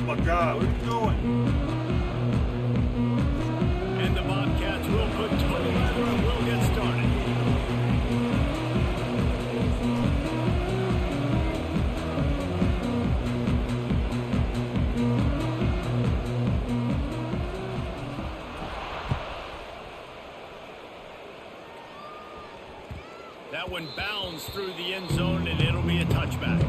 my God, what are you doing? And the Bobcats will put total ladder and will get started. That one bounds through the end zone, and it'll be a touchback.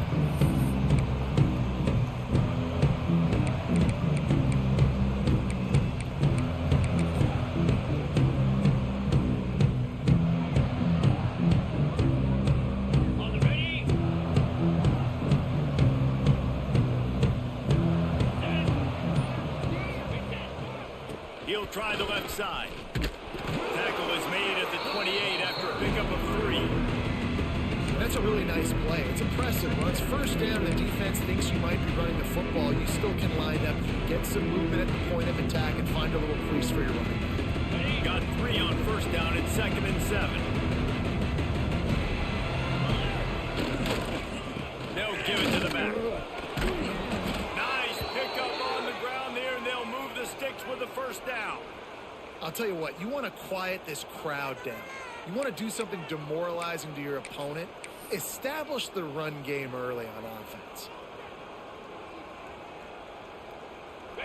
He'll try the left side. Tackle is made at the 28 after a pickup of 3. That's a really nice play. It's impressive. When it's first down, the defense thinks you might be running the football. You still can line up, get some movement at the point of attack, and find a little crease for your running back. Got 3 on first down at 2nd and 7. They'll give it to the back. Nice pickup on the ground there, and they'll move the sticks with the first down. I'll tell you what, you want to quiet this crowd down. You want to do something demoralizing to your opponent. Establish the run game early on offense.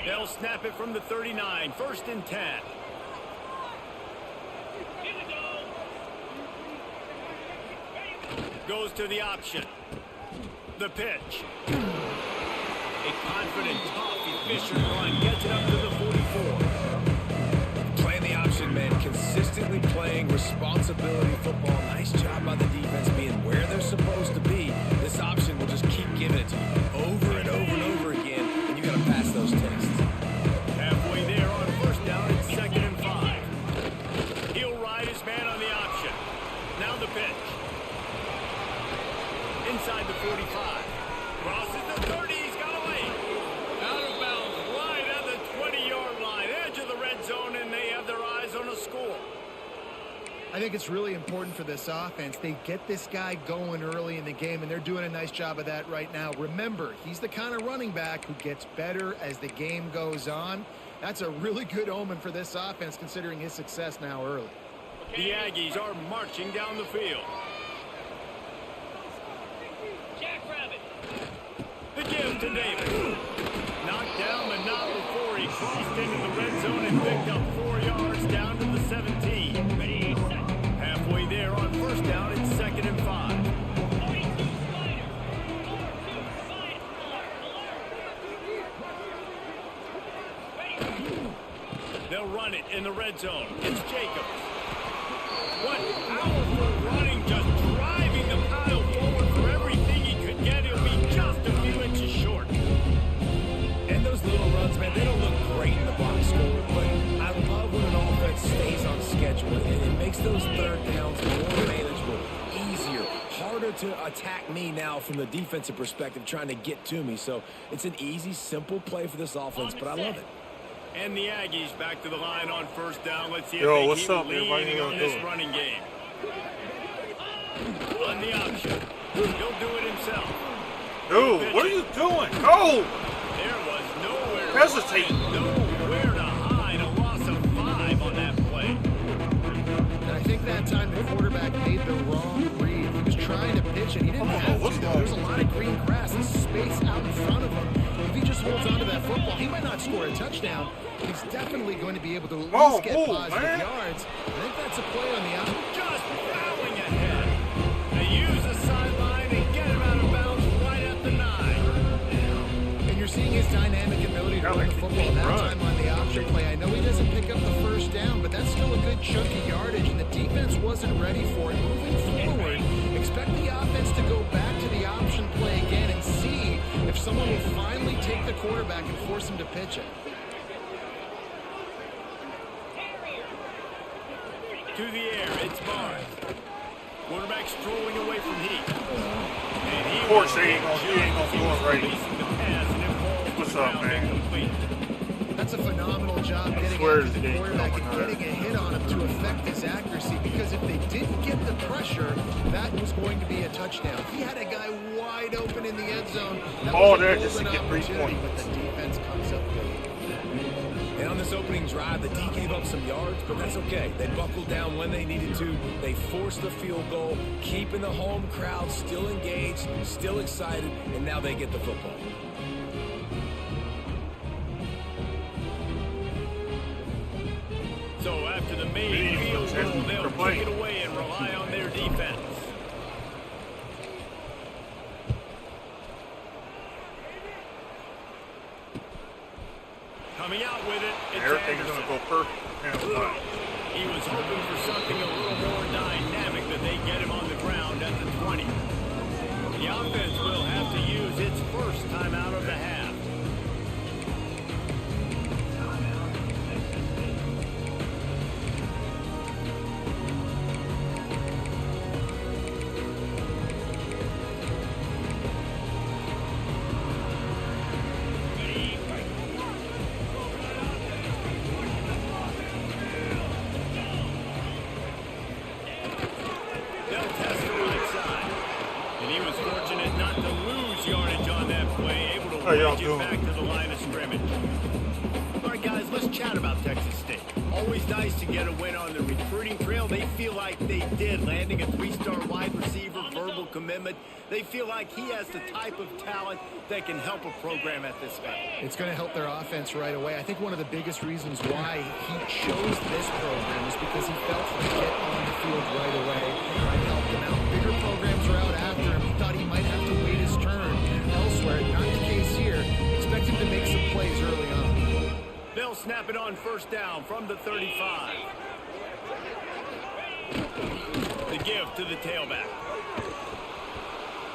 They'll snap it from the 39, 1st and 10. Goes to the option. The pitch. A confident, tough, efficient run gets it up to the 44. Playing the option, man. Consistently playing responsibility football. Nice job by the defense being where they're supposed to be. This option will just keep giving it to you over and over and over again, and you got to pass those tests. Halfway there on first down, it's 2nd and 5. He'll ride his man on the option. Now the pitch. Inside the 45. Crosses the 30. He's got away. Out of bounds, right at the 20-yard line. Edge of the red zone, and they have their eyes on a score. I think it's really important for this offense. They get this guy going early in the game, and they're doing a nice job of that right now. Remember, he's the kind of running back who gets better as the game goes on. That's a really good omen for this offense, considering his success now early. The Aggies are marching down the field. The give to Davis. Knocked down, but not before he crossed into the red zone and picked up 4 yards down to the 17. Halfway there on first down, it's 2nd and 5. They'll run it in the red zone. It's Jacobs. What powerful running, just driving the pile forward for everything he could get. He'll be just a few inches short. And those little runs, man, they don't look great in the box score, but I love when an offense stays on schedule. It makes those third downs more manageable, easier, harder to attack me now from the defensive perspective trying to get to me. So it's an easy, simple play for this offense, but I love it. And the Aggies back to the line on first down. Let's see if Yo, they what's keep up, everybody? leaning How on you this doing? running game. On the option. He'll do it himself. Dude, what are you doing? Go! There was nowhere Hesitate. nowhere to hide. A loss of 5 on that play. And I think that time the quarterback made the wrong read. He was trying to pitch it. He didn't have what's to. going There's a lot of green grass and space out in front of him. If he just holds on to that football, he might not score a touchdown. But he's definitely going to be able to at least get positive yards. I think that's a play on the out. Just plowing ahead. They use the sideline and get him out of bounds right at the 9. And you're seeing his dynamic ability to run the football. That time on the option play, I know he doesn't pick up the first down, but that's still a good chunk of yardage, and the defense wasn't ready for it. Moving forward, expect the offense to go back to the option play again and see if someone will finally take the quarterback and force him to pitch it. To the air, it's Barnes. Quarterback strolling away from Heat. And he Of course he ain't gonna throw it right. releasing the pass, and it falls What's to the up, ground man? incomplete. That's a phenomenal job getting after the quarterback and getting a hit on him to affect his accuracy, because if they didn't get the pressure, that was going to be a touchdown. He had a guy wide open in the end zone. That was a just to golden get 3 opportunity, points. but the defense comes up big. And on this opening drive, the D gave up some yards, but that's okay. They buckled down when they needed to. They forced the field goal, keeping the home crowd still engaged, still excited, and now they get the football. So after the main field goal, they'll take it away and rely on their defense. Coming out with it, it's Everything's Anderson. going to go perfect. He was hoping for something a little more dynamic, but they get him on the ground at the 20. The offense will have to use its first time out of the half. How y'all doing? Back to the line of scrimmage. All right, guys, let's chat about Texas State. Always nice to get a win on the recruiting trail. They feel like they did, landing a 3-star wide receiver, verbal commitment. They feel like he has the type of talent that can help a program at this level. It's going to help their offense right away. I think one of the biggest reasons why he chose this program is because he felt he could get on the field right away and help them out. Bigger programs are out after him. He thought he might have to wait his turn elsewhere. Not the case here. Expect him to make some plays early on. They'll snap it on first down from the 35. The give to the tailback.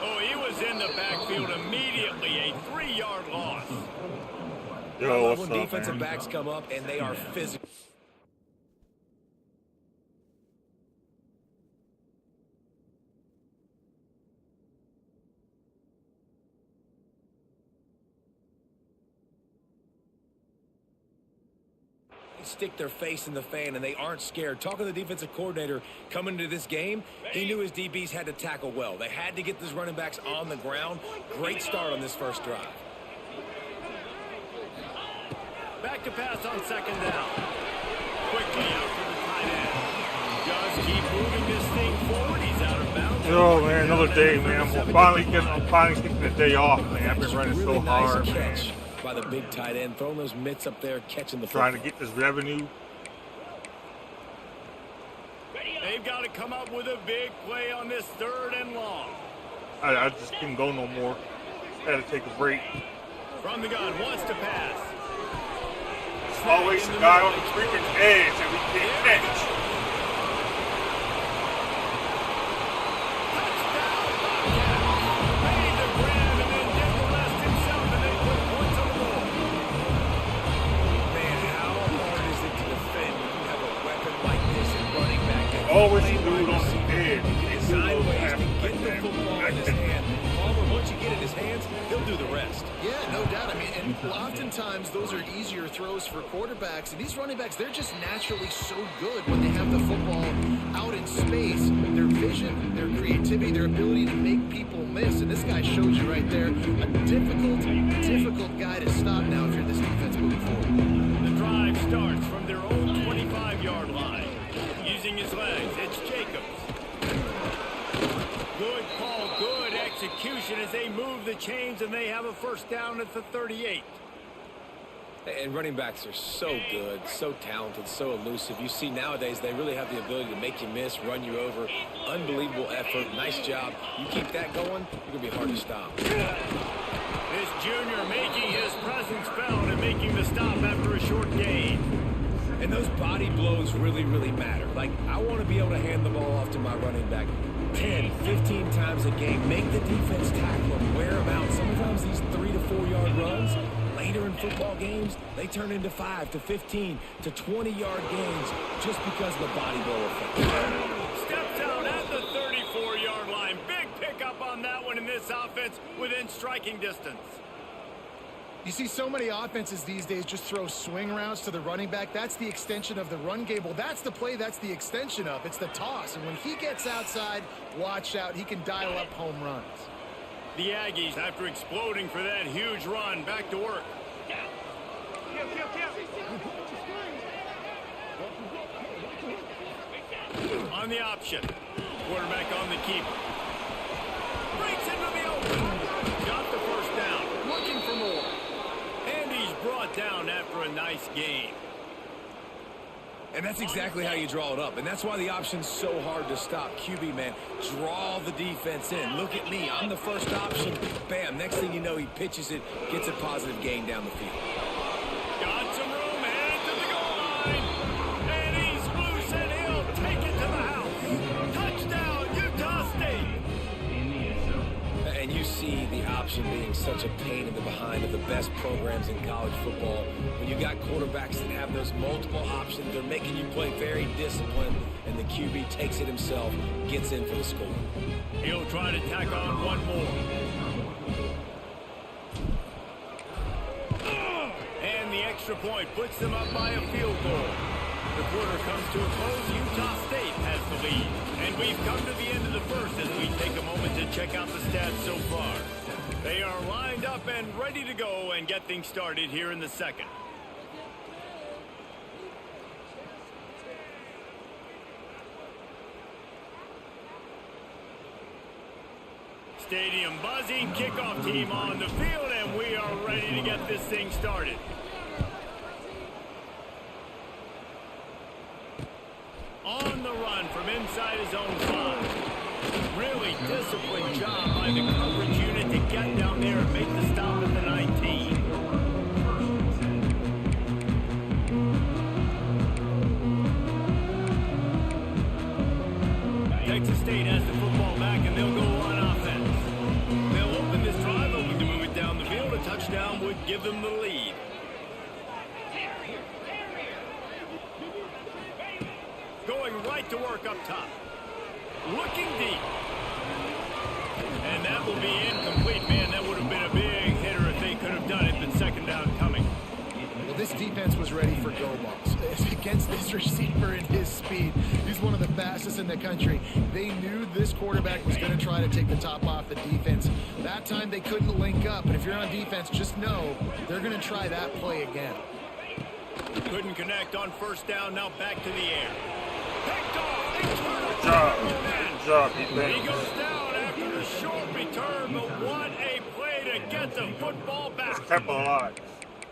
Oh, he was in the backfield immediately. A 3-yard loss. Yo, what's when up, defensive man? backs come up and they are physical. Stick their face in the fan and they aren't scared. Talking to the defensive coordinator coming into this game, he knew his DBs had to tackle well. They had to get these running backs on the ground. Great start on this first drive. Back to pass on second down. Quickly out to the tight end. Just keep moving this thing forward. He's out of bounds. Yo, man, another day, man. I'm finally taking the day off, man. I've been running so hard, man. By the big tight end, throwing those mitts up there, catching the Trying to get this revenue. They've got to come up with a big play on this 3rd and long. I just couldn't go no more. Had to take a break. From the gun, wants to pass. It's always a guy on the freaking edge and we can't catch. Touchdown, Bobcats. Made the grab and then did the rest himself, and they put points on the board. Man, how hard is it to defend when you have a weapon like this and running back? Always do it on the edge. Sideways to get the football in his hand. Palmer, once you get it in his hands, he'll do the rest. Yeah, no doubt. I mean, and oftentimes those are easier throws for quarterbacks. And these running backs, they're just naturally so good when they have the football out in space. Their vision, their creativity, their ability to make people miss. And this guy shows you right there a difficult guy to stop now if you're this defense moving forward. The drive starts from their own 25-yard line. Using his legs, it's Jacobs. Good call, good execution as they move the chains, and they have a first down at the 38. And running backs are so good, so talented, so elusive. You see nowadays they really have the ability to make you miss, run you over. Unbelievable effort. Nice job. You keep that going, you're going to be hard to stop. This junior making his presence felt and making the stop after a short gain. And those body blows really, really matter. Like, I want to be able to hand the ball off to my running back 10, 15 times a game. Make the defense tackle him, wear him out. Sometimes these 3 to 4 yard runs, later in football games, they turn into 5 to 15 to 20-yard gains just because of the body blow effect. Steps out at the 34-yard line. Big pickup on that one in this offense within striking distance. You see so many offenses these days just throw swing routes to the running back. That's the extension of the run game. Well, that's the play that's the extension of. It's the toss. And when he gets outside, watch out. He can dial up home runs. The Aggies, after exploding for that huge run, back to work. On the option. Quarterback on the keeper. Breaks into the open. Got the first down. Looking for more. And he's brought down after a nice gain. And that's exactly how you draw it up. And that's why the option's so hard to stop. QB, man, draw the defense in. Look at me. I'm the first option. Bam. Next thing you know, he pitches it, gets a positive gain down the field. Got some room, headed to the goal line. And he's loose, and he'll take it to the house. Touchdown, Utah State. And you see the option being such a pain in the behind of the best programs in college football. When you got quarterbacks that have those multiple options, they're making you play very disciplined, and the QB takes it himself, gets in for the score. He'll try to tack on one more. And the extra point puts them up by a field goal. The quarter comes to a close. Utah State has the lead. And we've come to the end of the first as we take a moment to check out the stats so far. They are lined up and ready to go and get things started here in the second. Stadium buzzing, kickoff team on the field, and we are ready to get this thing started. On the run from inside his own 5. Really disciplined job by the coverage unit to get down there and make the stop at the 19. Texas State has the football back, and they'll go on offense. They'll open this drive, hoping to move it down the field. A touchdown would give them the lead. Going right to work up top. Looking deep. And that will be incomplete. Man, that would have been a big hitter if they could have done it, but second down coming. Well, this defense was ready for go balls. Against this receiver and his speed, he's one of the fastest in the country. They knew this quarterback was going to try to take the top off the defense. That time they couldn't link up, and if you're on defense, just know they're going to try that play again. Couldn't connect on first down, now back to the air. Picked off. Good job, He goes down after the short return, but what a play to get the football back. Kept alive.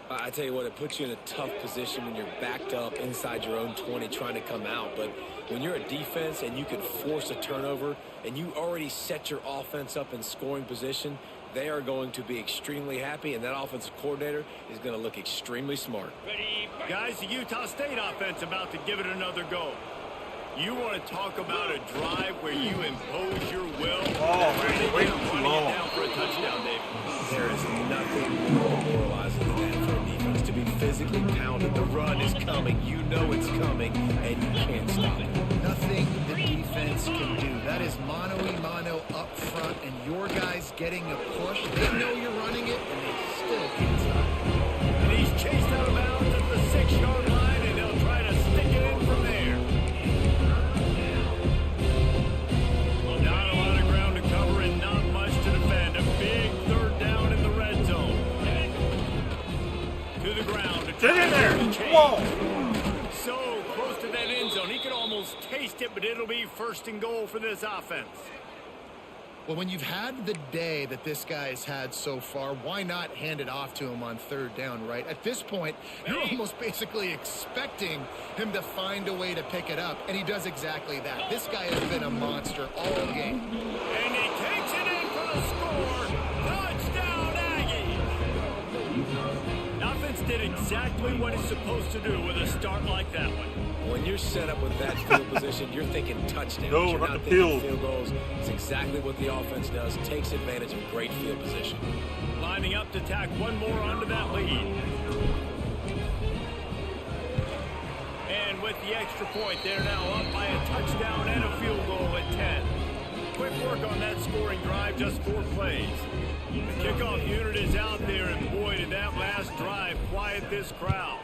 I tell you what, it puts you in a tough position when you're backed up inside your own 20 trying to come out. But when you're a defense and you can force a turnover and you already set your offense up in scoring position, they are going to be extremely happy, and that offensive coordinator is going to look extremely smart. Guys, the Utah State offense about to give it another go. You want to talk about a drive where you impose your will? Oh, man, wait too long. Down for a touchdown, David. There is nothing more demoralizing than that for a defense to be physically pounded. The run is coming. You know it's coming, and you can't stop it. Nothing the defense can do. That is mano-a-mano up front, and your guys getting a push. They know you're running it, and they still can't stop it. And he's chased out of bounds at the 6-yard line, and they'll try to stick it in from there. Not a lot of ground to cover and not much to defend. A big third down in the red zone. To the ground. Get in there! Whoa! So close to that end zone. He could almost taste it, but it'll be first and goal for this offense. Well, when you've had the day that this guy's had so far, why not hand it off to him on third down, right? At this point, you're almost basically expecting him to find a way to pick it up, and he does exactly that. This guy has been a monster all game. And he takes it in for the score. Touchdown, Aggies! Offense did exactly what it's supposed to do with a start like that one. When you're set up with that field position, you're thinking touchdowns. No, you're not not the thinking field. field goals. It's exactly what the offense does. Takes advantage of great field position. Lining up to tack one more onto that lead. And with the extra point, they're now up by a touchdown and a field goal at 10. quick work on that scoring drive, just 4 plays. The kickoff unit is out there, and boy, did that last drive quiet this crowd.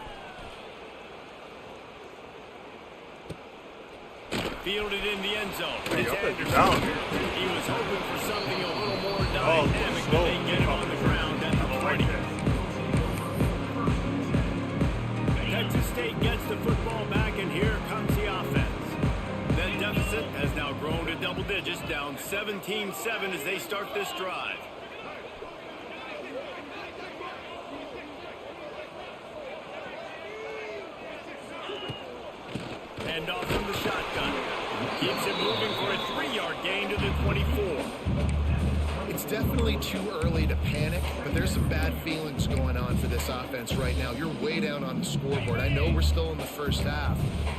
Fielded in the end zone. It's Anderson. He was hoping for something a little more dynamic, but they get him on the ground at the 20. Texas State gets the football back, and here comes the offense. That deficit has now grown to double digits, down 17-7 as they start this drive. And off from the shotgun. Keeps it moving for a 3-yard gain to the 24. It's definitely too early to panic, but there's some bad feelings going on for this offense right now. You're way down on the scoreboard. I know we're still in the first half,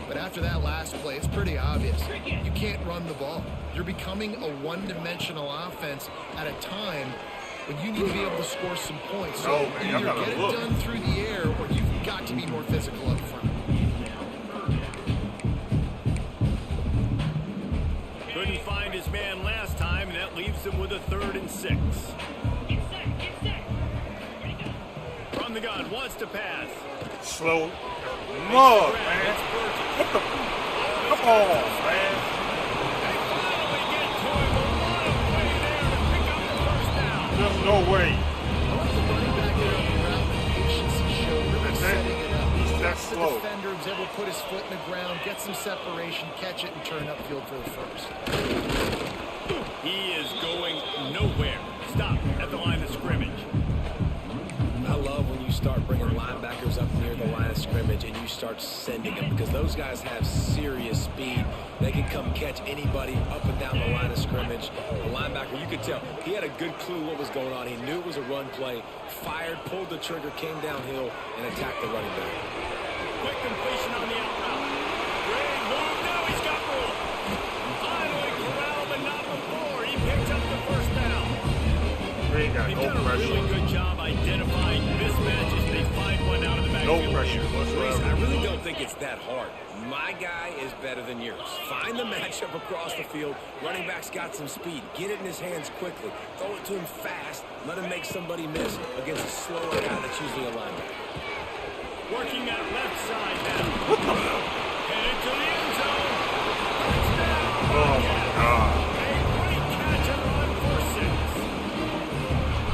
but after that last play, it's pretty obvious. You can't run the ball. You're becoming a one-dimensional offense at a time when you need to be able to score some points. So either get it done through the air, or you've got to be more physical up front. Couldn't find his man last time, and that leaves him with a 3rd and 6. From the gun, wants to pass. Slow. Mud, man. What the? Come on, man. They finally get to him. A lot of play there to pick up the first down. There's no way. I like the running back there on the route, the patience he showed, really setting it up. That's The slow. defender was able to put his foot in the ground, get some separation, catch it, and turn upfield for the first. He is going nowhere. Stop at the line of scrimmage. I love when you start bringing linebackers up near the line of scrimmage and you start sending them, because those guys have serious speed. They can come catch anybody up and down the line of scrimmage. The linebacker, you could tell, he had a good clue what was going on. He knew it was a run play, fired, pulled the trigger, came downhill, and attacked the running back. Quick completion on the out route. Great move. Now he's got room. Finally corralled, but not before. He picks up the first down. They got They've no done a really pressure. good job identifying mismatches. They find one out of the No backfield. pressure Reese, whatsoever. I really don't think it's that hard. My guy is better than yours. Find the matchup across the field. Running back's got some speed. Get it in his hands quickly. Throw it to him fast. Let him make somebody miss against a slower guy that's usually a linebacker. Working that left side now. Headed to the end zone. Touchdown. Oh my God. A great catch and run for 6.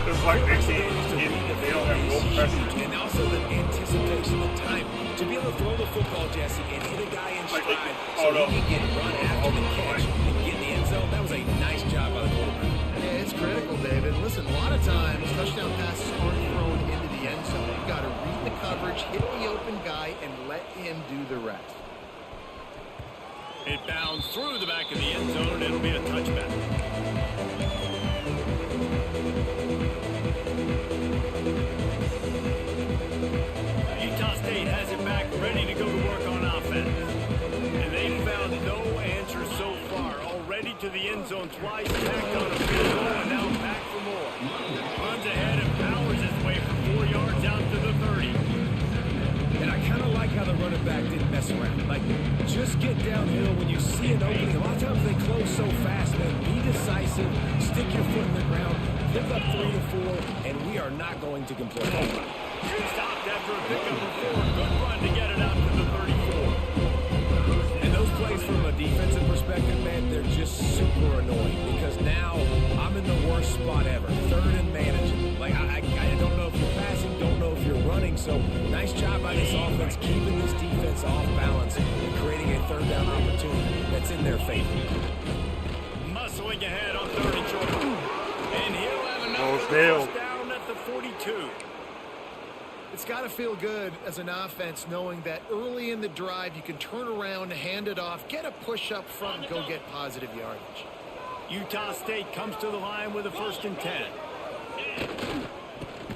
It's like they don't have no pressure. And also the anticipation, the time. To be able to throw the football, Jesse, and hit a guy in stride so he can get run after the catch and get in the end zone, that was a nice job by the quarterback. Yeah, it's critical, David. Listen, a lot of times touchdown passes aren't thrown into the end zone. You got to read the coverage, hit the open guy, and let him do the rest. It bounds through the back of the end zone, and it'll be a touchback. Utah State has it back, ready to go to work on offense. And they've found no answer so far. Already to the end zone twice, tacked on a field goal, and now back for more. Runs ahead and powers his way for 4 yards out to the 30. And I kind of like how the running back didn't mess around. Like, just get downhill when you see an opening. A lot of times they close so fast, man. Be decisive, stick your foot in the ground, pick up 3 to 4, and we are not going to complain. Stopped after a pickup of 4. Good run to get it out to the 34. And those plays from a defensive perspective, man, they're just super annoying because now I'm in the worst spot ever. 3rd and managing. Like, I don't know if you're passing, don't know if you're running. So nice job by this offense keeping this defense off balance and creating a 3rd down opportunity that's in their favor. Muscling ahead on 3rd and short. And he'll have another first down at the 42. It's got to feel good as an offense knowing that early in the drive you can turn around, hand it off, get a push up front, and go get positive yardage. Utah State comes to the line with a 1st and 10.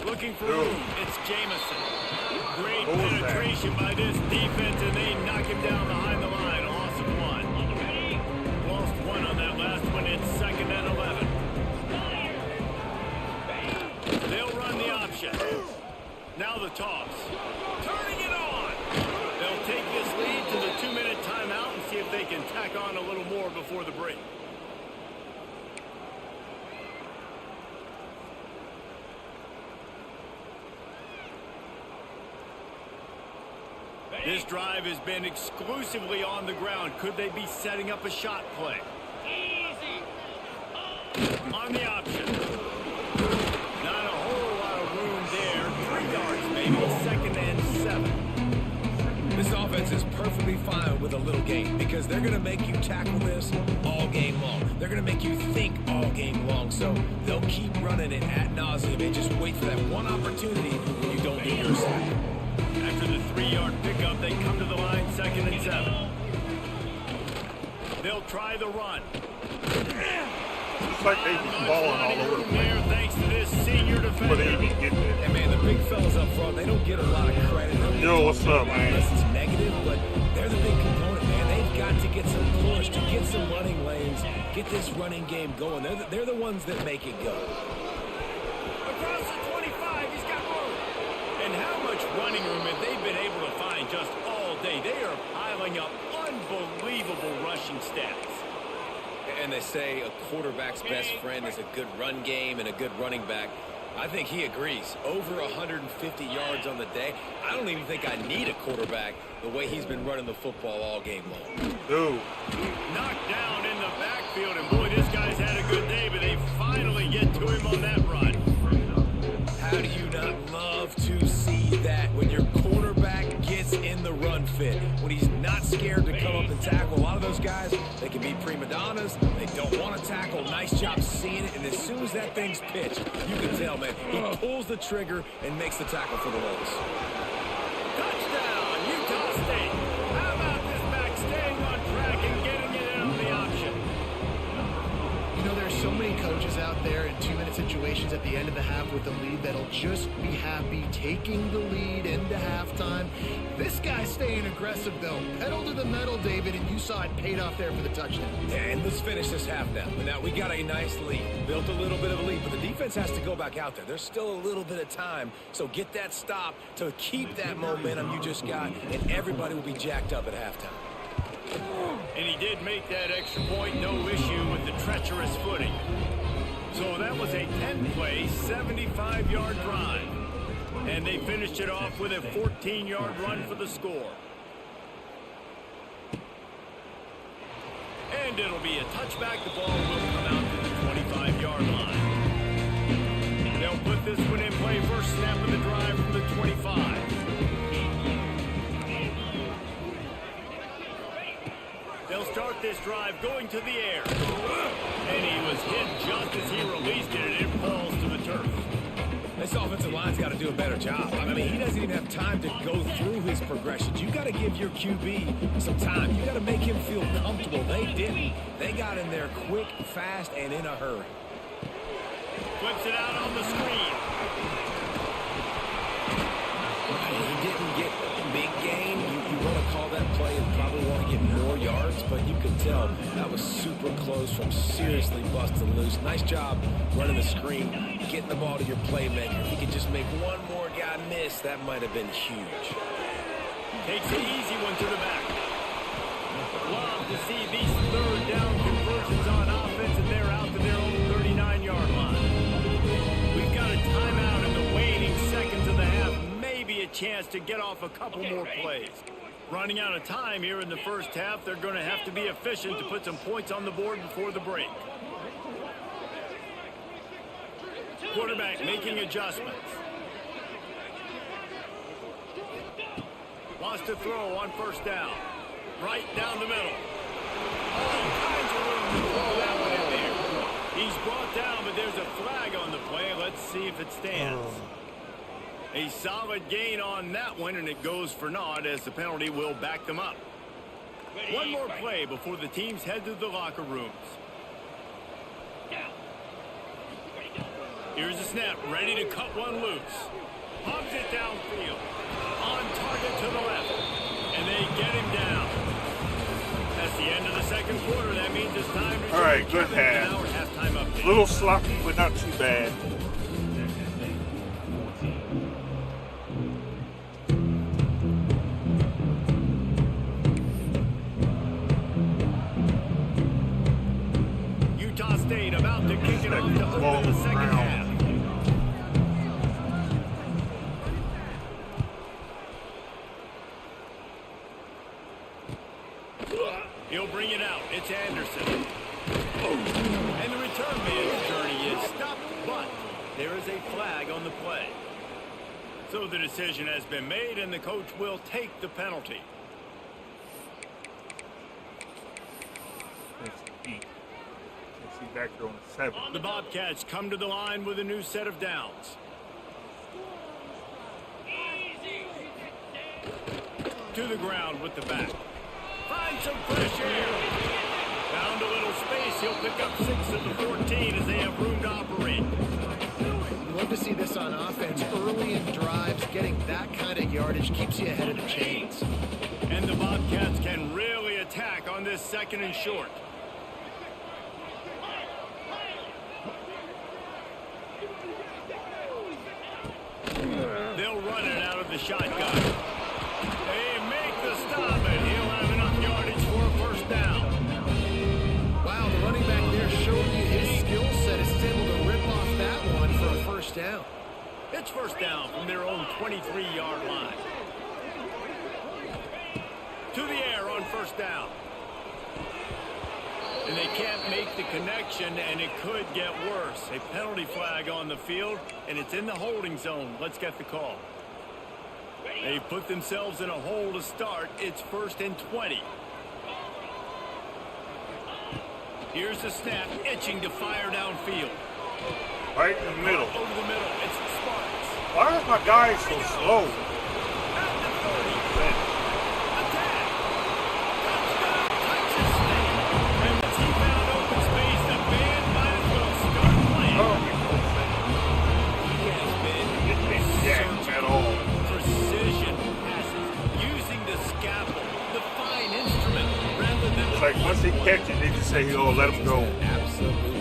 Looking for room. It's Jamison. Great penetration by this defense, and they knock him down behind the line. A loss of 1. Lost 1 on that last one. It's 2nd and 11. They'll run the option. Now the toss. Turning it on. They'll take this lead to the 2-minute timeout and see if they can tack on a little more before the break. This drive has been exclusively on the ground. Could they be setting up a shot play? On the option. Not a whole lot of room there. 3 yards maybe. 2nd and 7. This offense is perfectly fine with a little game because they're going to make you tackle this all game long. They're going to make you think all game long. So they'll keep running it ad nauseum and just wait for that one opportunity when you don't need your sack. After the 3-yard pickup, they come to the line 2nd and 7. They'll try the run. It's like they be falling all over the place. Thanks to this senior defender. But they even get there. And man, the big fellas up front, they don't get a lot of credit. Yo, what's up, man? Unless it's negative, but they're the big component, man. They've got to get some push, to get some running lanes, get this running game going. They're the ones that make it go. Across the 25, he's got room. And how much running room have they been able to find just all day? They are piling up unbelievable rushing stats. And they say a quarterback's best friend is a good run game and a good running back. I think he agrees. Over 150 yards on the day. I don't even think I need a quarterback the way he's been running the football all game long. Dude. Knocked down in the backfield, and boy, this guy's had a good day, but they finally get to him on that run. How do you not love to see that when your quarterback gets in the run fit? When he's not scared to come up and tackle. A lot of those guys, they can be prima donnas. They don't want to tackle. Nice job seeing it. And as soon as that thing's pitched, you can tell, man, he pulls the trigger and makes the tackle for the loss. Touchdown, Utah State. How about this back staying on track and getting it in on the option? You know, there's so many coaches out there in 2-minute situations at the end of the half with the lead that'll just be happy taking the lead into halftime. This guy's staying aggressive, though. Pedal to the metal, David, and you saw it paid off there for the touchdown. And let's finish this half now. Now, we got a nice lead. Built a little bit of a lead, but the defense has to go back out there. There's still a little bit of time, so get that stop to keep that momentum you just got, and everybody will be jacked up at halftime. And he did make that extra point, no issue with the treacherous footing. So that was a 10-play, 75-yard drive. And they finished it off with a 14-yard run for the score. And it'll be a touchback. The ball will come out to the 25-yard line. They'll put this one in play. First snap of the drive from the 25. They'll start this drive going to the air. And he was hit just as he released it, and it falls to the turf. This offensive line's got to do a better job. I mean, he doesn't even have time to go through his progressions. You got to give your QB some time. You got to make him feel comfortable. They didn't. They got in there quick, fast, and in a hurry. Flips it out on the screen. He didn't get a big gain. You want to call that play and probably want to get more yards, but you could tell that was super close from seriously busting loose. Nice job running the screen, getting the ball to your playmaker. If he could just make one more guy miss, that might have been huge. Takes the easy one to the back. Love to see these third down conversions on offense, and they're out to their own 39-yard line. We've got a timeout in the waning seconds of the half. Maybe a chance to get off a couple more plays. Running out of time here in the first half. They're going to have to be efficient to put some points on the board before the break. Quarterback making adjustments. Wants to throw on first down. Right down the middle. All kinds of room to throw that one in there. He's brought down, but there's a flag on the play. Let's see if it stands. A solid gain on that one, and it goes for naught as the penalty will back them up. One more play before the teams head to the locker rooms. Here's a snap, ready to cut one loose. Pumps it downfield. On target to the left. And they get him down. That's the end of the second quarter. That means it's time to... All right, good half. Little sloppy, but not too bad. Utah State about to kick it off to open the second half. There is a flag on the play. So the decision has been made, and the coach will take the penalty. See back there on the 7. The Bobcats come to the line with a new set of downs. To the ground with the back. Find some fresh air. Found a little space. He'll pick up 6 of the 14 as they have room to operate. You love to see this on offense. Early in drives, getting that kind of yardage keeps you ahead of the chains. And the Bobcats can really attack on this 2nd and short. They'll run it out of the shotgun. They make the stop, and he'll have enough yardage for a first down. Wow, the running back there showed you his skill set. Is able to rip off that one for a first down. It's first down from their own 23-yard line. To the air on first down. And they can't make the connection, and it could get worse. A penalty flag on the field, and it's in the holding zone. Let's get the call. They put themselves in a hole to start. It's 1st and 20. Here's the snap, itching to fire downfield. Right in the middle. Over the middle, it's Sparks. Why is my guy so slow? At the 30. Attack. Touchdown, Texas State. And the team found open space. The band might as well start playing. Oh, He has been at all. precision passes, using the scalpel, the fine instrument, rather than It's like once he catches it, they just say, oh, let him go. Absolutely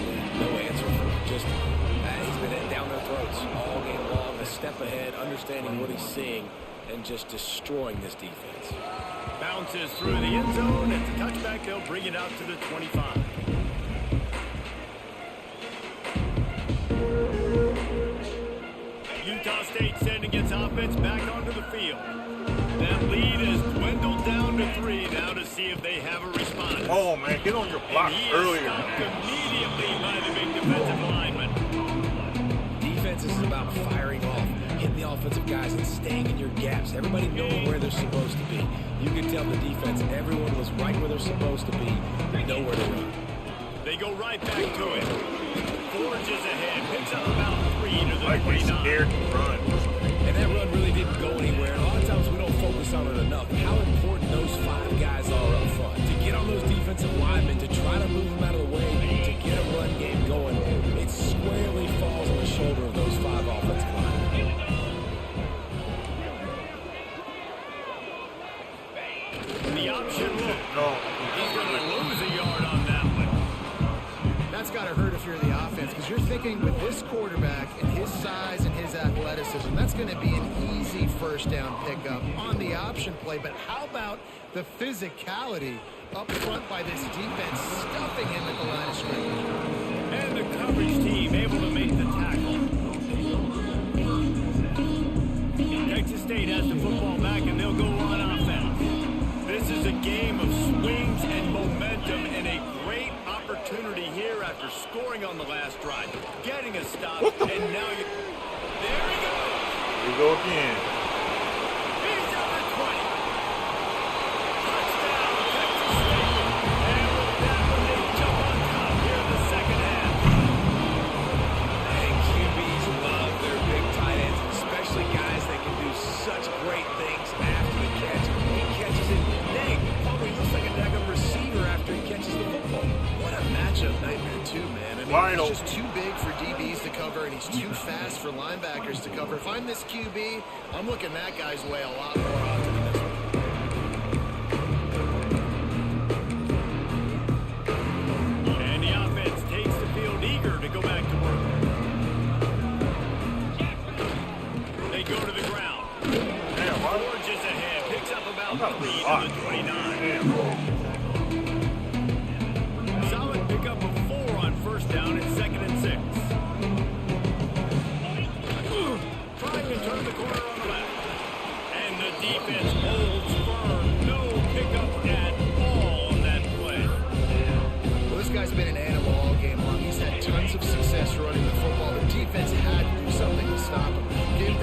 no answer for him. Just he's been hitting down their throats all game long, a step ahead, understanding what he's seeing, and just destroying this defense. bounces through the end zone. It's a touchback. They'll bring it out to the 25. Utah State sending its offense back onto the field. That lead has dwindled down to 3 now to see if they have a response. Oh, man, get on your block And he earlier. is stopped immediately by the big defensive lineman. Defense is about firing off, hitting the offensive guys and staying in your gaps. Everybody knowing where they're supposed to be. You can tell the defense, everyone was right where they're supposed to be, nowhere to run. They go right back to it. Forges ahead, picks up about 3 to the Like we're 29. scared to run. And that run really didn't go anywhere. And a lot of times we don't focus on it enough. How important those 5 guys are up front. To get on those defensive linemen, to try to move them out of the way, to get a run game going, it squarely falls on the shoulder of those 5 offensive linemen. The option look. No. He's going to lose a yard on that one. That's got to hurt if you're the offense, because you're thinking with this quarterback and his size and his athleticism, that's going to be an easy first down pickup on the option play. But how about the physicality up front by this defense, stuffing him at the line of scrimmage? And the coverage team able to make the tackle. Texas State has the football back, and they'll go on offense. This is a game of swings and momentum, and a great opportunity here after scoring on the last drive, getting a stop, and now you. There he goes. Here we go again. He's at the 20. Touchdown, Texas State. And with that one, they jump on top here in the second half. And QBs love their big tight ends, especially guys that can do such great things after the catch. He catches it, dang, probably looks like a daggone receiver after he catches the football. What a matchup nightmare, too, man. I mean, Vital. he's just too big for DBs to cover, and he's too fast for linebackers to cover. If I'm this QB, I'm looking that guy's way a lot more often than this one. And the offense takes the field eager to go back to work. They go to the ground. Damn, why? Forges ahead, picks up I'm about not 3 blocked. to the 29. Damn. Solid pickup of 4 on first down and 2nd and 6. Trying to turn the corner on the left. And the defense holds firm. No pickup at all on that play. Well, this guy's been an animal all game long. He's had tons of success running the football. The defense had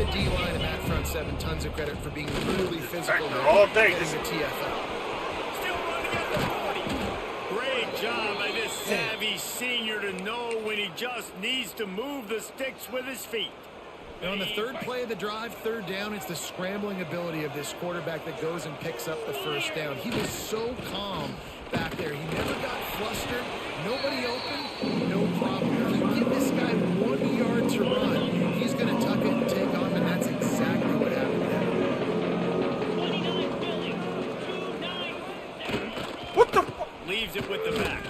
the D-line and that front seven tons of credit for being really physical all day. getting the TFL. Still running at the 40. Great job by this savvy senior to know when he just needs to move the sticks with his feet. And on the third play of the drive, third down, it's the scrambling ability of this quarterback that goes and picks up the first down. He was so calm back there. He never got flustered. Nobody open, no problem. If you give this guy 1 yard to run, he's going to tuck it and take off, and that's exactly what happened there. What the fuck? Leaves it with the back.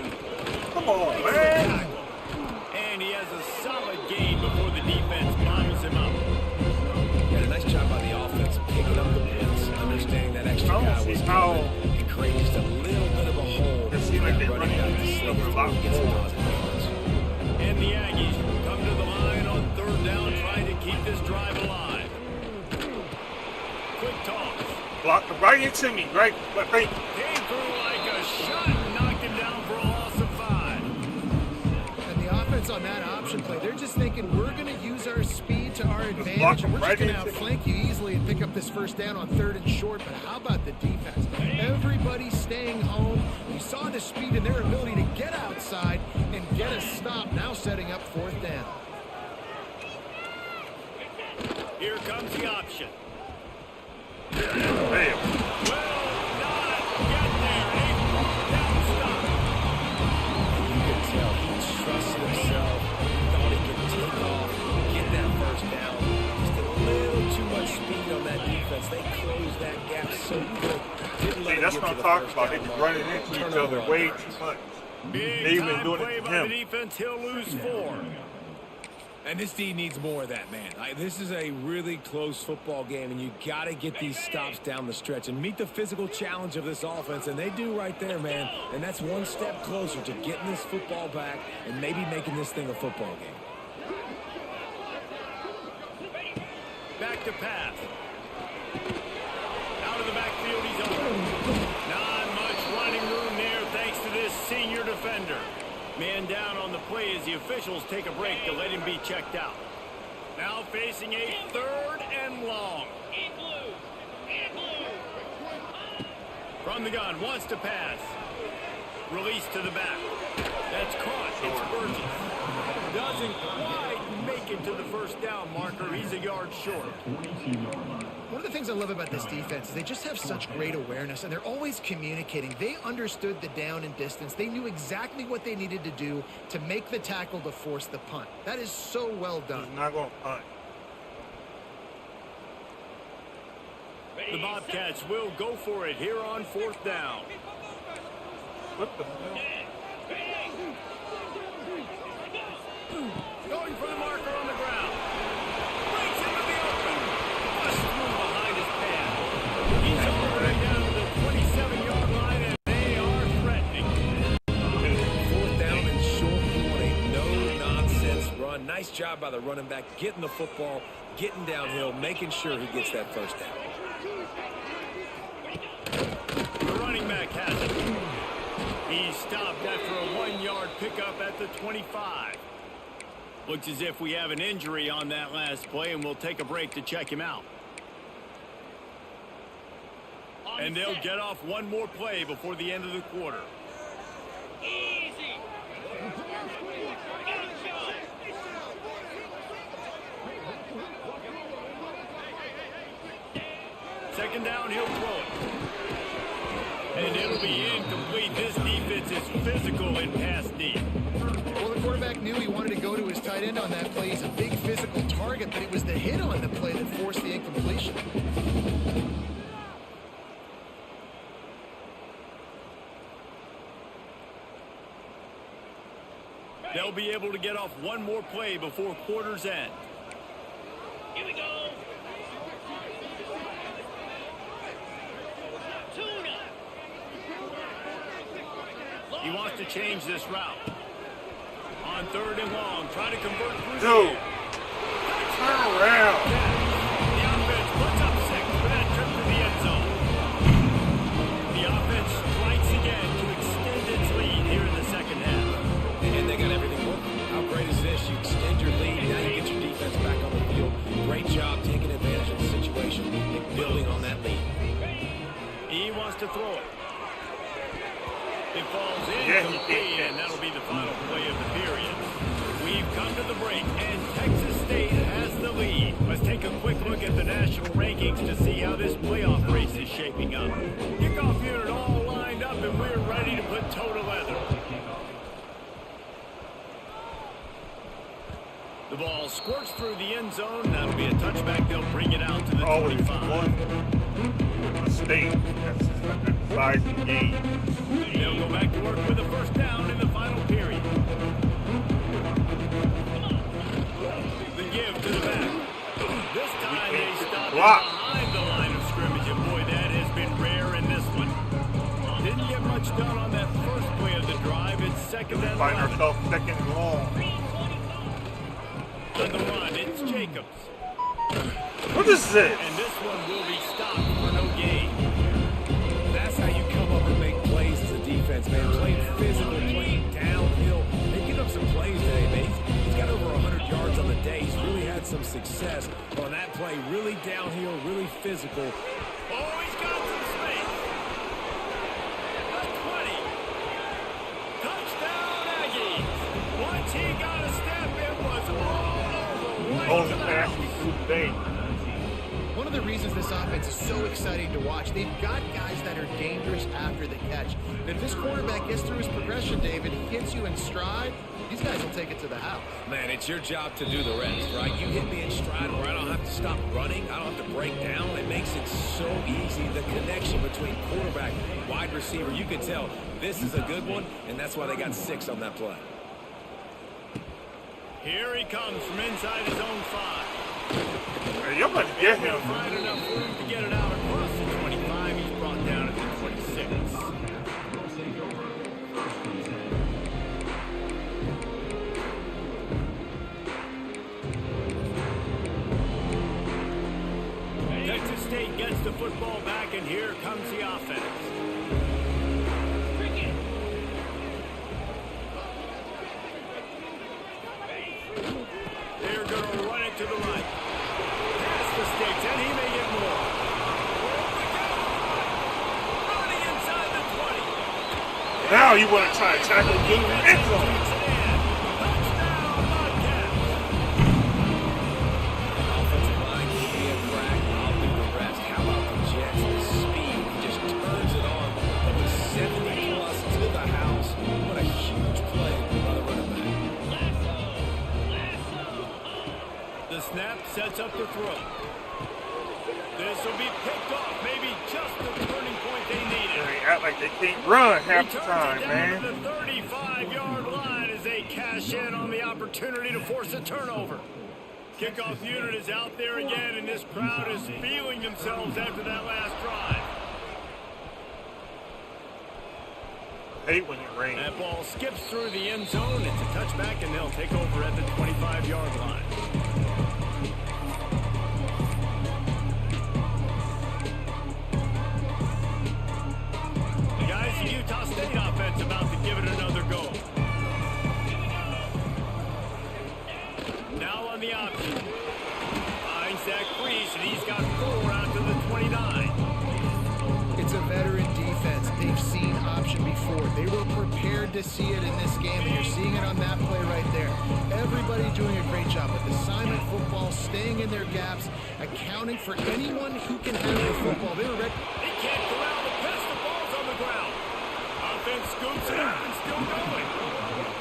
Come on, man. And he has a solid gain before the defense bottles him up. And a nice job by the offense picking up the blitz, understanding that extra guy was coming, and creating just a little bit of a hole. It seems like they're running running back to sling it forward, get some positive yards. And the Aggies come to the line on third down, trying to keep this drive alive. Quick toss. Blocked it right into me, right? But thank you. Came through like a shot and knocked him down for a loss of 5. And the offense on that option play, they're just thinking we're going to use our speed to our advantage, block and we're right just going to into- outflank you easily and pick up this first down on third and short. But how about the defense? Everybody staying home. We saw the speed and their ability to get outside and get a stop, now setting up fourth down. Here comes the option. Damn. Well done. Get there. A fourth down stop. You could tell he trusted himself. He thought he could take off, get that first down. Just a little too much speed on that defense. They closed that gap so quick. Didn't let See, him that's get what to I'm the talking first about. They down be mark. running into each Turnover other on way downs. too much. Big They've been time doing it play to by him. the defense. He'll lose 4. And this D needs more of that, man. This is a really close football game, and you got to get these stops down the stretch and meet the physical challenge of this offense, and they do right there, man. And that's one step closer to getting this football back and maybe making this thing a football game. Back to pass. Out of the backfield, he's on. Not much running room there thanks to this senior defender. Man down on the play as the officials take a break to let him be checked out. Now facing a third and long. From the gun, wants to pass. Release to the back. That's caught. It's Burgess. Doesn't quite make it to the first down marker. He's a yard short. One of the things I love about this defense is they just have such great awareness, and they're always communicating. They understood the down and distance. They knew exactly what they needed to do to make the tackle to force the punt. That is so well done. He's not going to punt. The Bobcats will go for it here on fourth down. What the hell? Going for the marker on the ground. Breaks into the open. Bust through behind his pad. He's already down to the 27-yard line, and they are threatening. Fourth down and short. You want a no-nonsense run. Nice job by the running back, getting the football, getting downhill, making sure he gets that first down. The running back has it. He's stopped after a 1-yard pickup at the 25. Looks as if we have an injury on that last play, and we'll take a break to check him out. And they'll get off one more play before the end of the quarter. Second down, he'll throw it. And it'll be incomplete. This defense is physical in pass deep. Well, the quarterback knew he wanted to go to his tight end on that play. He's a big physical target, but it was the hit on the play that forced the incompletion. They'll be able to get off one more play before quarter's end. Here we go. He wants to change this route. On third and long, try to convert through. Dude, turn around. The offense puts up 6 for that trip to the end zone. The offense strikes again to extend its lead here in the second half. And they got everything working. How great is this? You extend your lead, now you get your defense back on the field. Great job taking to throw it. It falls Yeah, incomplete, and that'll be the final play of the period. We've come to the break, and Texas State has the lead. Let's take a quick look at the national rankings to see how this playoff race is shaping up. Kickoff unit all lined up, and we're ready to put toe to leather. The ball squirts through the end zone. That'll be a touchback. They'll bring it out to the 25. One mistake. That's a size of the game. They'll go back to work with a first down in the final period. The give to the back. This time they stop behind the line of scrimmage, and boy, that has been rare in this one. Didn't get much done on that first play of the drive. It's second and 11. Find ourselves second and long. On the run, it's Jacobs. What is this? And this one will be stopped for no gain. That's how you come up and make plays as a defense, man. Playing physical, playing downhill. They get up some plays today, man. He's got over 100 yards on the day. He's really had some success on that play. Really downhill, really physical. Oh, he's got some space. The 20. Touchdown, Aggies. Once he got a step, it was all over. Only pass we threw today. One of the reasons this offense is so exciting to watch, they've got guys that are dangerous after the catch. And if this quarterback gets through his progression, David, hits you in stride, these guys will take it to the house. Man, it's your job to do the rest, right? You hit me in stride where I don't have to stop running. I don't have to break down. It makes it so easy. The connection between quarterback, wide receiver, you can tell this is a good one, and that's why they got 6 on that play. Here he comes from inside his own 5. Hey, you're about to get him. Find enough room to get it out across the 25. He's brought down at the 26. Texas State gets the football back, and here comes the offense. They're going to run it to the right. Past the sticks, and he may get more. Running inside the 20. Now you want to try to tackle the end zone. Touchdown, Bobcats. Offensive line can be a crack. I'll do the rest. How about the Jets? The speed just turns it on. From the 70-plus to the house. What a huge play by the running back. The snap sets up the throw. This will be picked off. Maybe just the turning point they needed. They act like they can't run half the time, Returns it man. down to the 35-yard line as they cash in on the opportunity to force a turnover. Kickoff unit is out there again, and this crowd is feeling themselves after that last drive. I hate when it rains. That ball skips through the end zone. It's a touchback, and they'll take over at the 25-yard line. The Utah State offense about to give it another go. Now on the option. Finds that crease, and he's got 4 out to the 29. It's a veteran defense. They've seen option before. They were prepared to see it in this game, and you're seeing it on that play right there. Everybody doing a great job with assignment football, staying in their gaps, accounting for anyone who can have the football. They were ready. They can't corral the pass. The ball's on the ground. Offense scoops it up and still going.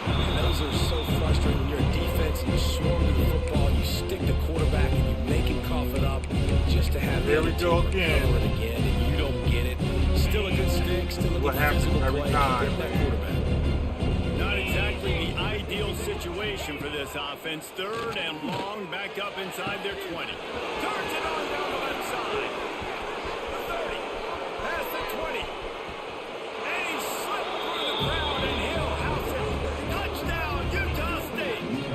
And those are so frustrating when you're a defense and you swarm to the football, you stick the quarterback and you make him cough it up just to have There we go again. Cover it again, and you don't get it. Still a good stick, still a What good happens physical every play. time. Keep that quarterback. Not exactly the ideal situation for this offense. 3rd and long, back up inside their 20. Turns it on down the left side. The 30. Past the 20. And he slipped through the crowd, and he'll house it. Touchdown, Utah State. You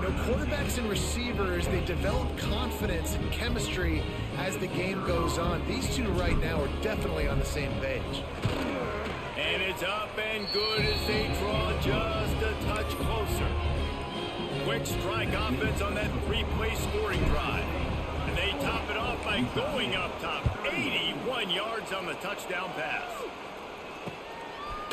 know, quarterbacks and receivers, they develop confidence and chemistry as the game goes on. These two right now are definitely on the same page. And it's up and good as they draw just a touch closer. Quick strike offense on that 3-play scoring drive. And they top it off by going up top. 81 yards on the touchdown pass.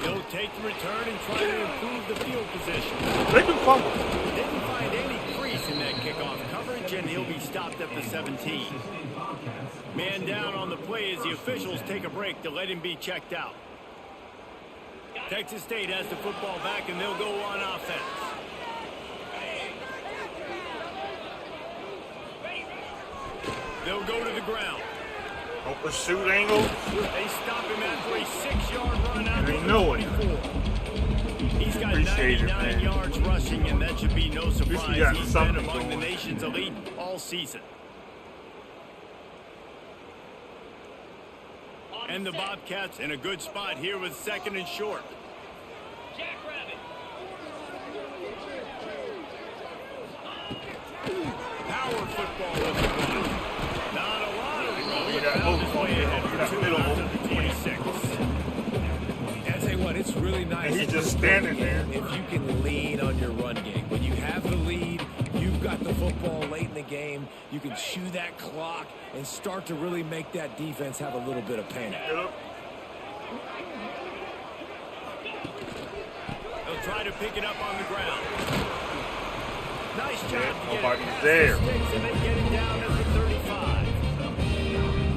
He'll take the return and try to improve the field position. They can fumble. Didn't find any crease in that kickoff coverage, and he'll be stopped at the 17. Man down on the play as the officials take a break to let him be checked out. Texas State has the football back, and they'll go on offense. They'll go to the ground. No pursuit angle. They stop him after a 6-yard run out They to know it. 24. He's got Appreciate it, 99 man. yards rushing, and that should be no surprise. got He's been something among the going. nation's elite all season. And the Bobcats in a good spot here with 2nd and short. Power football with the one. Not a lot of room. You got Found his both. way ahead You for got 2 middle. out to the 26. I tell you what, it's really nice. And he's just standing there. If you can lean on your run game. When you have the lead, you've got the football late in the game, you can chew that clock and start to really make that defense have a little bit of panic. They'll try to pick it up on the ground. Nice job to get Nobody's it past there. the sticks and then get it down at the 35.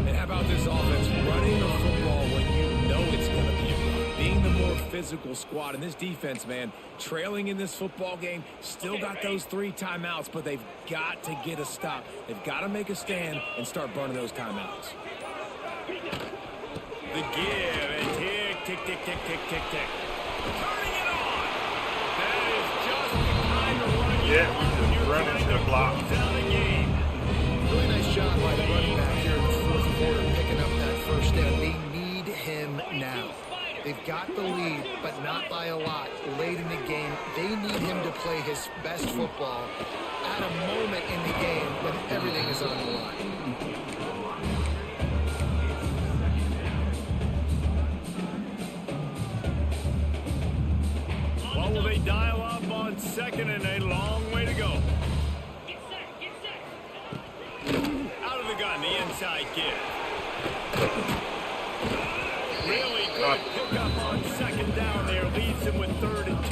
And how about this offense running the football when you know it's going to be a run? Being the more physical squad. And this defense, man, trailing in this football game, still got those 3 timeouts, but they've got to get a stop. They've got to make a stand and start burning those timeouts. The give and tick, tick, tick, tick, tick, tick, tick. Turning it on. That is just the kind of run you Yeah, want we when just you're run trying into to the block. close out a game. Really nice job by the running back here in the 4th quarter, picking up that first down. They need him now. They've got the lead, but not by a lot. Late in the game, they need him to play his best football at a moment in the game when everything is on the line. What will they dial up on 2nd and a long way to go? Out of the gun, the inside give. Really good pickup on 2nd down there. Leads them with 3rd and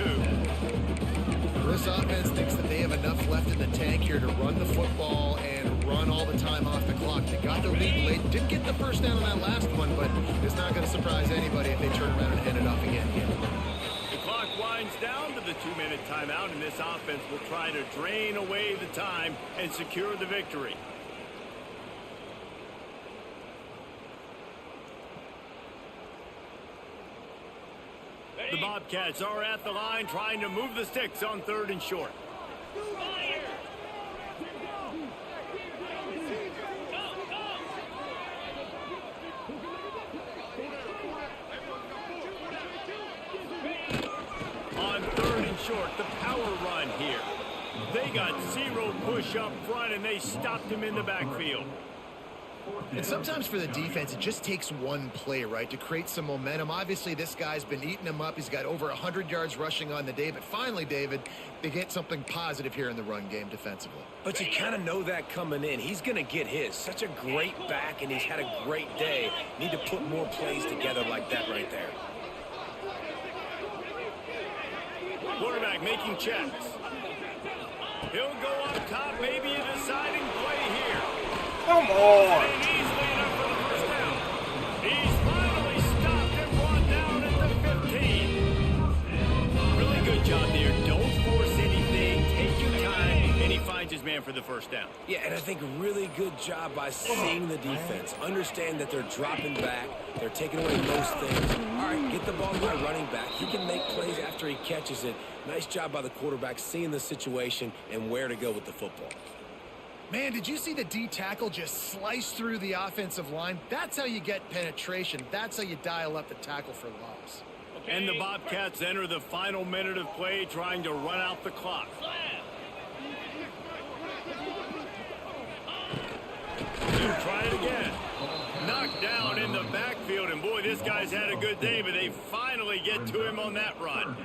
2. This offense thinks that they have enough left in the tank here to run the football and run all the time off the clock. They got the lead late. Did get the first down on that last one, but it's not going to surprise anybody if they turn around and hand it off again here. The clock winds down to the 2-minute timeout, and this offense will try to drain away the time and secure the victory. The Bobcats are at the line trying to move the sticks on 3rd and short. On 3rd and short, the power run here. They got 0 push up front, and they stopped him in the backfield. And sometimes for the defense, it just takes one play, right, to create some momentum. Obviously, this guy's been eating them up. He's got over 100 yards rushing on the day. But finally, David, they get something positive here in the run game defensively. But you kind of know that coming in. He's going to get his. Such a great back, and he's had a great day. Need to put more plays together like that right there. Quarterback making checks. He'll go up top, maybe a deciding play here. Come on. And easily enough for the first down. He's finally stopped and brought down at the 15. Really good job there. Don't force anything. Take your time. And he finds his man for the first down. Yeah, and I think really good job by seeing the defense. Understand that they're dropping back. They're taking away most things. All right, get the ball to my running back. He can make plays after he catches it. Nice job by the quarterback seeing the situation and where to go with the football. Man, did you see the D tackle just slice through the offensive line? That's how you get penetration. That's how you dial up the tackle for loss. And the Bobcats enter the final minute of play trying to run out the clock. He'll try it again. Knocked down in the backfield, and boy, this guy's had a good day, but they finally get to him on that run.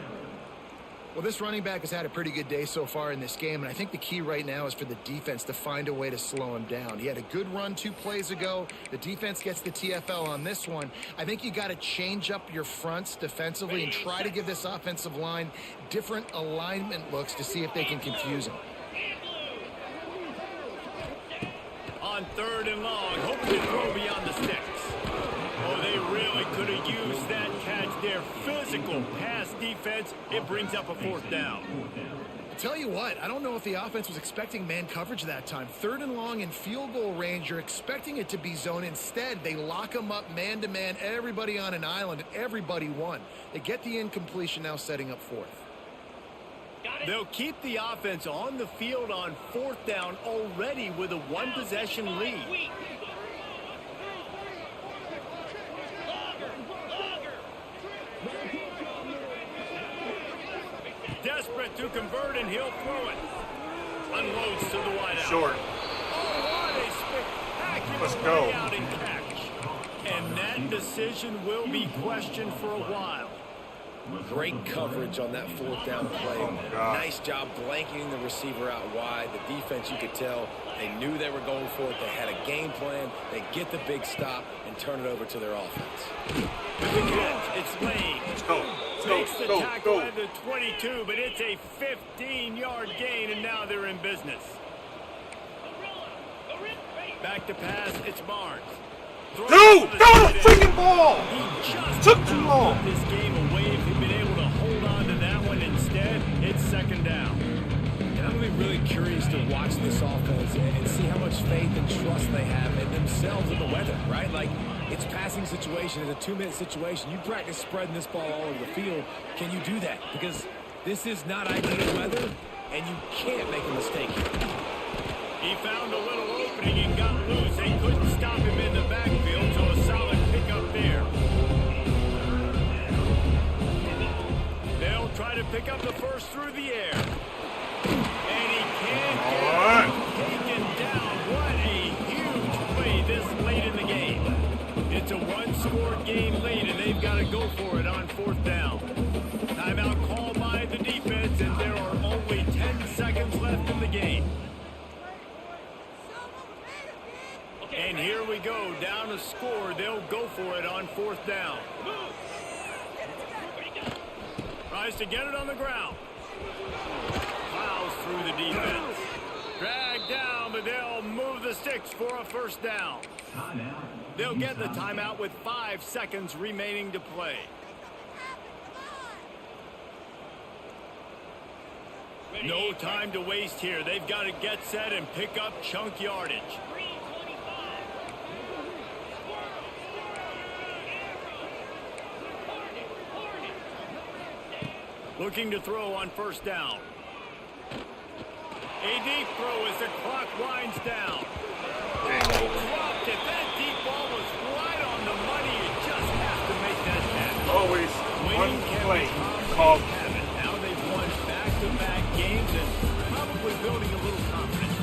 Well, this running back has had a pretty good day so far in this game, and I think the key right now is for the defense to find a way to slow him down. He had a good run 2 plays ago. The defense gets the TFL on this one. I think you got to change up your fronts defensively and try to give this offensive line different alignment looks to see if they can confuse him. On 3rd and long, hoping to throw beyond the sticks. Oh, they really could have used that catch there. Physical pass defense. It brings up a 4th down. I'll tell you what, I don't know if the offense was expecting man coverage that time. 3rd and long in field goal range, you're expecting it to be zone. Instead, they lock them up man-to-man, everybody on an island, and everybody won. They get the incompletion now, setting up 4th. They'll keep the offense on the field on 4th down already with a 1-possession lead. Desperate to convert, and he'll throw it. Unloads to the wideout. Short. Oh, what a spectacular Let's go. layout and catch. And that decision will be questioned for a while. Great coverage on that 4th down play. Oh, my God. Nice job blanketing the receiver out wide. The defense, you could tell, they knew they were going for it. They had a game plan. They get the big stop and turn it over to their offense. With the catch, it's Lane. Let's go. Makes the tackle Go. at the 22, but it's a 15-yard gain, and now they're in business. Back to pass, it's Barnes. Dude, throw the freaking ball! He just Took too long. put this game away. If he'd been able to hold on to that one instead, it's 2nd down. And I'm going to be really curious to watch this offense and see how much faith and trust they have in themselves and the weather, right? Like, it's passing situation. It's a 2-minute situation. You practice spreading this ball all over the field. Can you do that? Because this is not ideal weather, and you can't make a mistake here. He found a little opening and got loose. They couldn't stop him in the backfield, so a solid pickup there. They'll try to pick up the first through the air. And he can't get him taken down. What a huge play this late in the game. It's a 1-score game late, and they've got to go for it on 4th down. Timeout called by the defense, and there are only 10 seconds left in the game. And here we go, down a score. They'll go for it on 4th down. Tries to get it on the ground. Plows through the defense. Dragged down, but they'll move the sticks for a 1st down. They'll get the timeout with 5 seconds remaining to play. No time to waste here. They've got to get set and pick up chunk yardage. Looking to throw on 1st down. A deep throw as the clock winds down. Dropped it. That deep ball was right on the money. You just have to make that catch. Always one Winning can play become called. a habit. Now they've won back-to-back games and probably building a little confidence.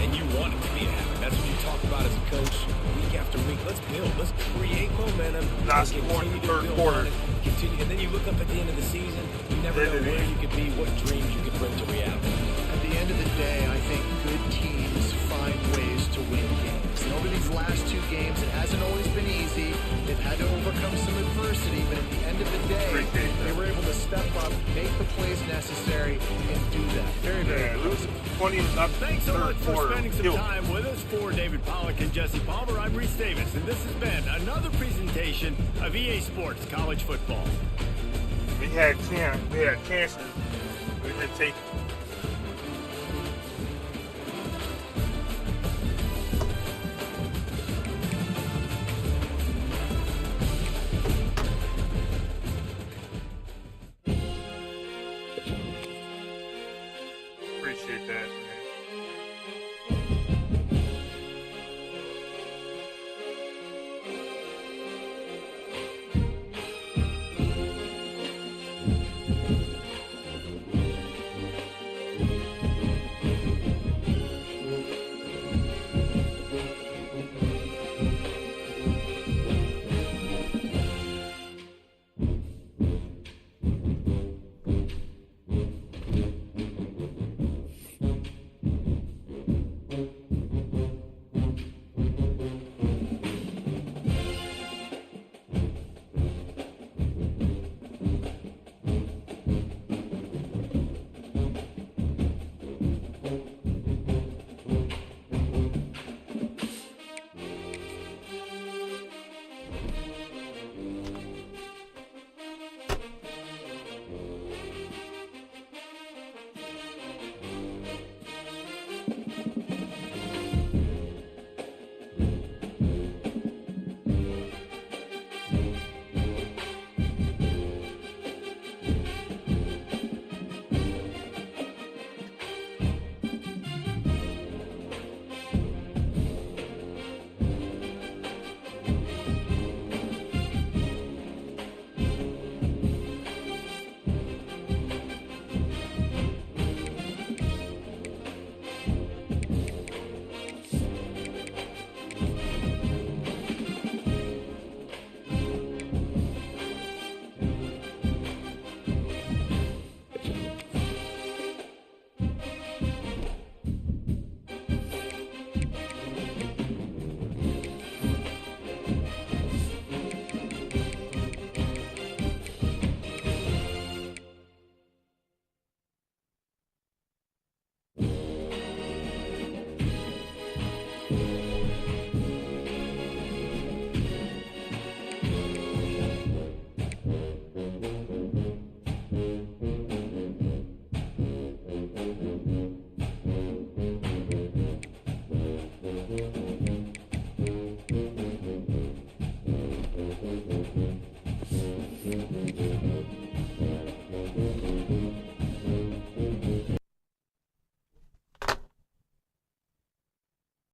And you want it to be a habit. That's what you talk about as a coach week after week. Let's build. Let's create momentum. Not Continue scoring to the 3rd build quarter. on it. Continue, and then you look up at the end of the season. You never know where you could be, what dreams you could bring to reality. At the end of the day, I think good teams find ways to win games. And over these last 2 games, it hasn't always been easy. They've had to overcome some adversity, but at the end of the day, they were able to step up, make the plays necessary, and do that. Very, very Yeah, good. losing 20 up. Thanks so much for spending some Killed. time with us. For David Pollack and Jesse Palmer, I'm Reese Davis, and this has been another presentation of EA Sports College Football. We had chances. We didn't take. Appreciate that, man. now.